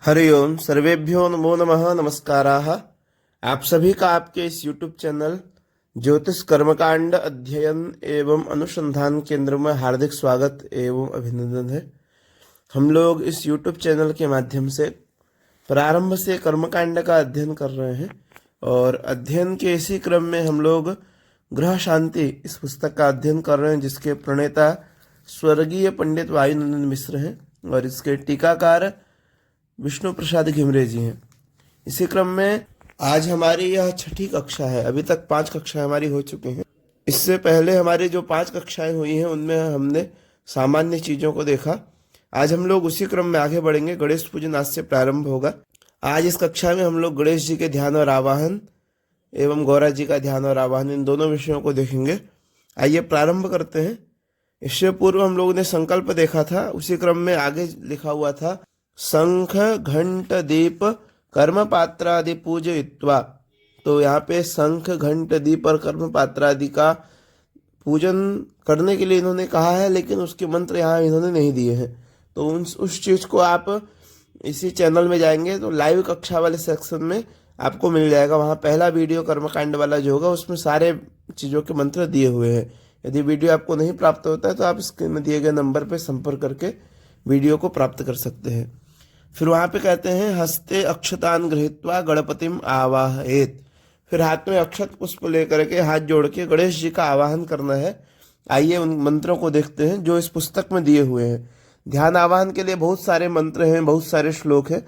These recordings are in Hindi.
हरि ओम सर्वेभ्यो नमो नमः नमस्काराः। आप सभी का आपके इस YouTube चैनल ज्योतिष कर्मकांड अध्ययन एवं अनुसंधान केंद्र में हार्दिक स्वागत एवं अभिनंदन है। हम लोग इस YouTube चैनल के माध्यम से प्रारंभ से कर्मकांड का अध्ययन कर रहे हैं और अध्ययन के इसी क्रम में हम लोग ग्रह शांति इस पुस्तक का अध्ययन कर रहे हैं, जिसके प्रणेता स्वर्गीय पंडित वायुनंदन मिश्र हैं और इसके टीकाकार विष्णु प्रसाद घिमरे जी हैं। इसी क्रम में आज हमारी यह छठी कक्षा है। अभी तक 5 कक्षाएं हमारी हो चुकी हैं। इससे पहले हमारी जो 5 कक्षाएं हुई हैं उनमें हमने सामान्य चीज़ों को देखा। आज हम लोग उसी क्रम में आगे बढ़ेंगे। गणेश पूजन आज से प्रारंभ होगा। आज इस कक्षा में हम लोग गणेश जी के ध्यान और आवाहन एवं गौरा जी का ध्यान और आवाहन, इन दोनों विषयों को देखेंगे। आइए प्रारंभ करते हैं। इससे पूर्व हम लोगों ने संकल्प देखा था, उसी क्रम में आगे लिखा हुआ था शंख घंट दीप कर्म पात्रादि पूजयित्वा। तो यहाँ पे शंख घंट दीप और कर्म पात्रादि का पूजन करने के लिए इन्होंने कहा है, लेकिन उसके मंत्र यहाँ इन्होंने नहीं दिए हैं। तो उस चीज़ को आप इसी चैनल में जाएंगे तो लाइव कक्षा वाले सेक्शन में आपको मिल जाएगा। वहाँ पहला वीडियो कर्मकांड वाला जो होगा उसमें सारे चीज़ों के मंत्र दिए हुए हैं। यदि वीडियो आपको नहीं प्राप्त होता है तो आप स्क्रीन में दिए गए नंबर पर संपर्क करके वीडियो को प्राप्त कर सकते हैं। फिर वहाँ पे कहते हैं हस्ते अक्षतान गृहीत्वा गणपतिम आवाहयेत। फिर हाथ में अक्षत पुष्प लेकर के हाथ जोड़ के गणेश जी का आवाहन करना है। आइए उन मंत्रों को देखते हैं जो इस पुस्तक में दिए हुए हैं। ध्यान आवाहन के लिए बहुत सारे मंत्र हैं, बहुत सारे श्लोक हैं,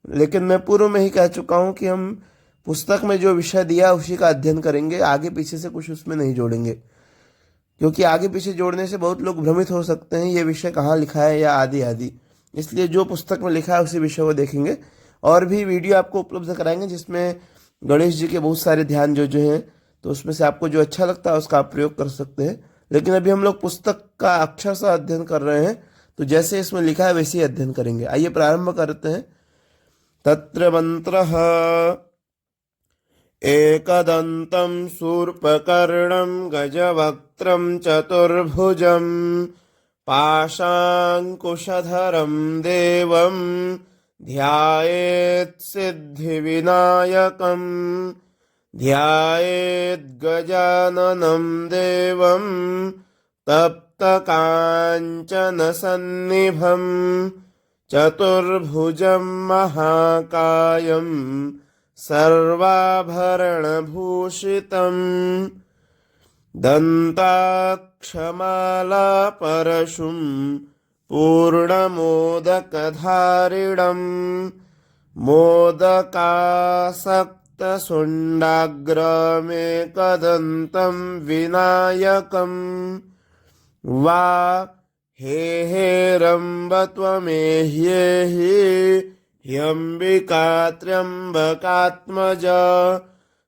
लेकिन मैं पूर्व में ही कह चुका हूँ कि हम पुस्तक में जो विषय दिया उसी का अध्ययन करेंगे। आगे पीछे से कुछ उसमें नहीं जोड़ेंगे, क्योंकि आगे पीछे जोड़ने से बहुत लोग भ्रमित हो सकते हैं ये विषय कहाँ लिखा है या आदि आदि। इसलिए जो पुस्तक में लिखा है उसी विषय को देखेंगे। और भी वीडियो आपको उपलब्ध कराएंगे जिसमें गणेश जी के बहुत सारे ध्यान जो हैं, तो उसमें से आपको जो अच्छा लगता है उसका आप प्रयोग कर सकते हैं। लेकिन अभी हम लोग पुस्तक का अक्षर से अध्ययन कर रहे हैं, तो जैसे इसमें लिखा है वैसे ही अध्ययन करेंगे। आइए प्रारंभ करते हैं। तत्र मंत्रः एकदन्तं शूर्पकर्णं गजवक्त्रं चतुर्भुजं पाशाङ्कुशधरं देवं ध्यायेत् सिद्धिविनायकं ध्यायेत् गजाननं देवं तप्तकाञ्चनसन्निभं चतुर्भुजं महाकायं सर्वाभरणभूषितम् दन्ताक्षमाला परशुं पूर्णमोदकधारिणं मोदकासक्तशुण्डाग्रमेकदन्तं विनायकं वा हेरम्ब त्वमेह्येहि ह्यम्बिका त्र्यम्बकात्मजा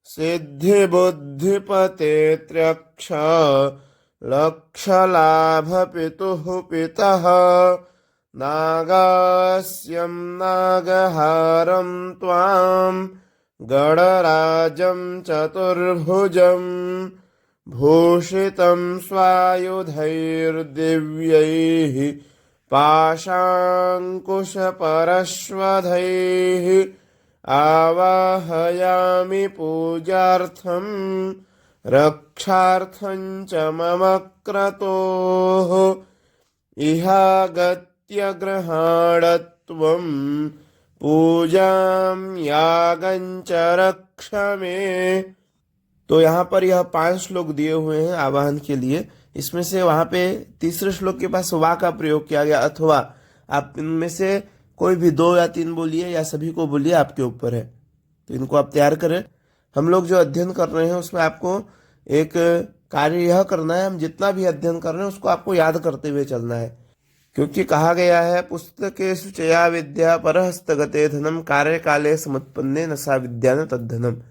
सिद्धिबुद्धिपते त्र्यक्ष लक्षलाभपितुः पितः नागास्यं नागहारं त्वां गणराजं चतुर्भुजं भूषितं स्वायुधैर्दिव्यैः पाशाङ्कुशपरश्वधैः आवाहयामि पूजार्थं रक्षार्थं च मम क्रतोः इहागत्य गृहाणत्वं पूजां यागं च रक्ष मे। तो यहाँ पर यह 5 श्लोक दिए हुए हैं आवाहन के लिए। इसमें से वहाँ पे तीसरे श्लोक के पास वा का प्रयोग किया गया, अथवा आप इनमें से कोई भी 2 या 3 बोलिए या सभी को बोलिए, आपके ऊपर है। तो इनको आप तैयार करें। हम लोग जो अध्ययन कर रहे हैं उसमें आपको एक कार्य यह करना है, हम जितना भी अध्ययन कर रहे हैं उसको आपको याद करते हुए चलना है, क्योंकि कहा गया है पुस्तकेषु चया विद्या परहस्तगते धनम कार्य काले समुत्पन्ने न सा विद्या न तद्धनम।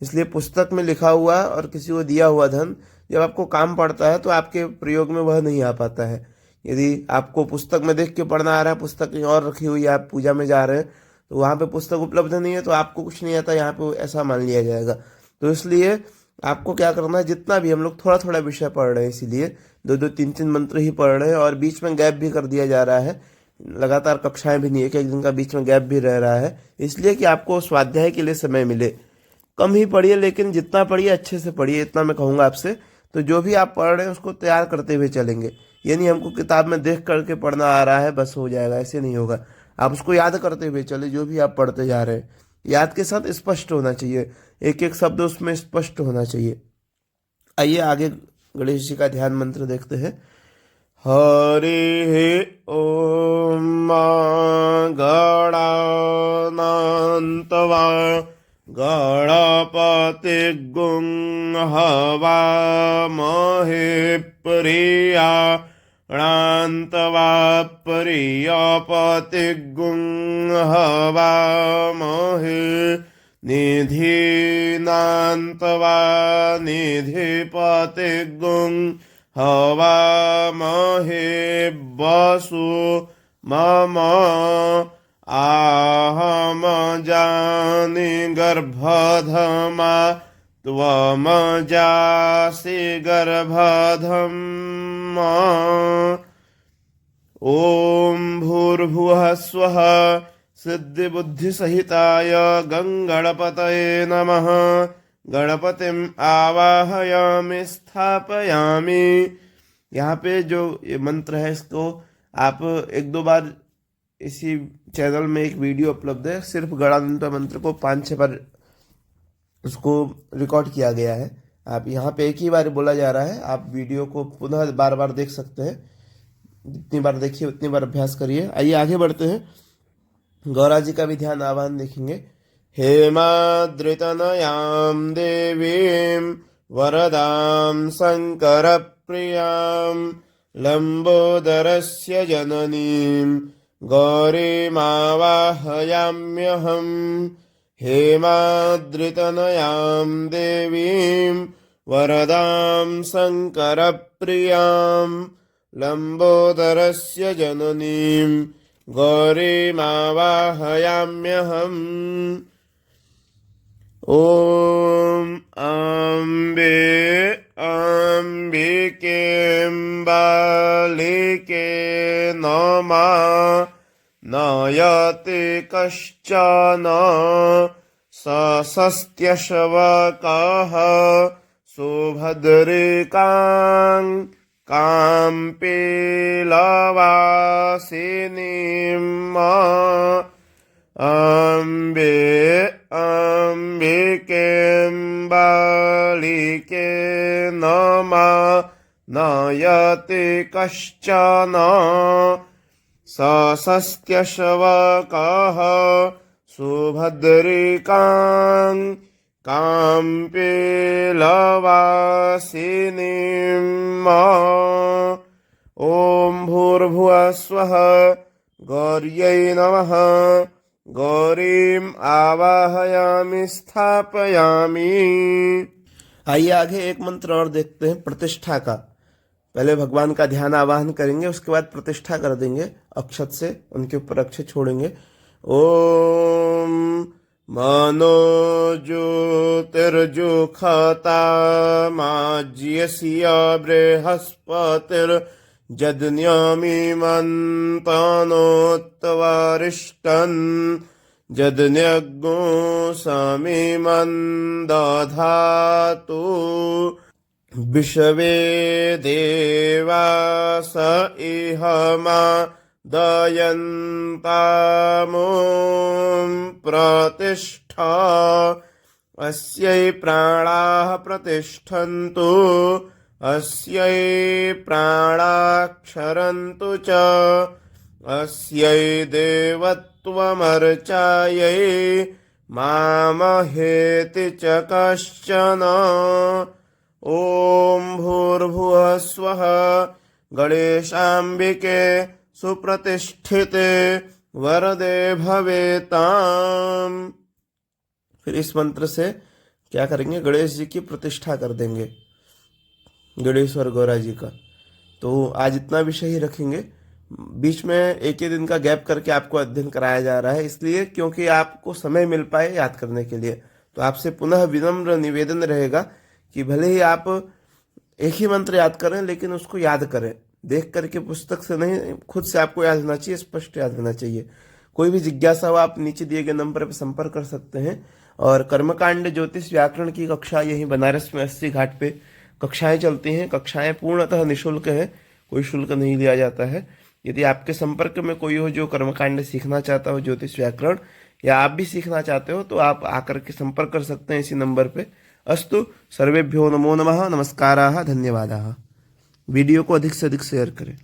इसलिए पुस्तक में लिखा हुआ और किसी को दिया हुआ धन जब आपको काम पड़ता है तो आपके प्रयोग में वह नहीं आ पाता है। यदि आपको पुस्तक में देख के पढ़ना आ रहा है, पुस्तक कहीं और रखी हुई है, आप पूजा में जा रहे हैं तो वहाँ पे पुस्तक उपलब्ध नहीं है तो आपको कुछ नहीं आता, यहाँ पे ऐसा मान लिया जाएगा। तो इसलिए आपको क्या करना है, जितना भी हम लोग थोड़ा थोड़ा विषय पढ़ रहे हैं, इसीलिए 2-2 3-3 मंत्र ही पढ़ रहे हैं और बीच में गैप भी कर दिया जा रहा है। लगातार कक्षाएं भी नहीं, एक एक दिन का बीच में गैप भी रह रहा है, इसलिए कि आपको स्वाध्याय के लिए समय मिले। कम ही पढ़िए, लेकिन जितना पढ़िए अच्छे से पढ़िए, इतना मैं कहूँगा आपसे। तो जो भी आप पढ़ रहे हैं उसको तैयार करते हुए चलेंगे। ये नहीं हमको किताब में देख करके पढ़ना आ रहा है बस हो जाएगा, ऐसे नहीं होगा। आप उसको याद करते हुए चले, जो भी आप पढ़ते जा रहे हैं याद के साथ स्पष्ट होना चाहिए, एक एक शब्द उसमें स्पष्ट होना चाहिए। आइए आगे गणेश जी का ध्यान मंत्र देखते हैं। हरि ओम गणानान्त्वा गणपतिगुं हवामहे प्रियाणान्त्वा प्रियपतिगुं हवामहे निधीनान्त्वा निधिपतिगुं हवामहे वसु मम आहमजानि गर्भधमा त्वमजासि गर्भधमा। ॐ भूर्भुवः स्वः सिद्धिबुद्धिसहिताय गणपतये नमः। गणपतिम आवाहयामि स्थापयामि। यहाँ पे जो ये मंत्र है इसको आप एक दो बार, इसी चैनल में एक वीडियो उपलब्ध है, सिर्फ गणानंद मंत्र को 5-6 बार उसको रिकॉर्ड किया गया है। आप यहाँ पे एक ही बार बोला जा रहा है, आप वीडियो को पुनः बार बार देख सकते हैं। जितनी बार देखिए उतनी बार अभ्यास करिए। आइए आगे बढ़ते हैं, गौरा जी का भी ध्यान आवाहन देखेंगे। हेमाद्रितनयां देवीं वरदां शङ्करप्रियां लम्बोदरस्य जननीं गौरीमावाहयाम्यहम्। हेमाद्रितनयां देवीं वरदां शङ्करप्रियां लम्बोदरस्य जननीं गौरीमावाहयाम्यहम्। ॐ अम्बे अम्बिकेऽम्बालिके नमः। नयति कश्चन सस्त्यशवकः सुभद्रिकां काम्पीलवासिनीं अम्बे अम्बिकेऽम्बालिके नमः। नयति कश्चन सस्त्यशवकः सुभद्रिकां काम्पीलवासिनीं ॐ भूर्भुवः स्वः गौर्यै नमः। गौरीम आवाहयामि स्थापयामि। आइए आगे एक मंत्र और देखते हैं, प्रतिष्ठा का। पहले भगवान का ध्यान आवाहन करेंगे, उसके बाद प्रतिष्ठा कर देंगे अक्षत से, उनके ऊपर अक्षत छोड़ेंगे। ओम मनोज्योतिर्जुखतामाज्यस्य बृहस्पतिर्जज्ञमिमन्तनोत्तवारिष्टन् जज्ञज्ञो समिमं दधातु। विश्वे देवास इहमा दयन्तामुं प्रतिष्ठा। अस्यै प्राणाः प्रतिष्ठन्तु, अस्यै प्राणाक्षरन्तु च, अस्यै देवत्वमर्चायै मामहेति च कश्चन। ॐ भूर्भुवः स्वः गणेशाम्बिके सुप्रतिष्ठिते वरदे भवेताम्। फिर इस मंत्र से क्या करेंगे, गणेश जी की प्रतिष्ठा कर देंगे, गणेश और गौरा जी का। तो आज इतना विषय ही रखेंगे। बीच में एक ही दिन का गैप करके आपको अध्ययन कराया जा रहा है, इसलिए क्योंकि आपको समय मिल पाए याद करने के लिए। तो आपसे पुनः विनम्र निवेदन रहेगा कि भले ही आप एक ही मंत्र याद करें, लेकिन उसको याद करें, देख करके पुस्तक से नहीं, खुद से आपको याद होना चाहिए, स्पष्ट याद होना चाहिए। कोई भी जिज्ञासा हो आप नीचे दिए गए नंबर पर संपर्क कर सकते हैं। और कर्मकांड ज्योतिष व्याकरण की कक्षा यहीं बनारस में 80 घाट पे कक्षाएं चलती हैं। कक्षाएं पूर्णतः निःशुल्क है, कोई शुल्क नहीं लिया जाता है। यदि आपके संपर्क में कोई हो जो कर्मकांड सीखना चाहता हो, ज्योतिष व्याकरण, या आप भी सीखना चाहते हो, तो आप आकर के संपर्क कर सकते हैं इसी नंबर पे। अस्तु, सर्वेभ्यो नमो नमः, नमस्काराः, धन्यवादाः। वीडियो को अधिक से अधिक शेयर करें।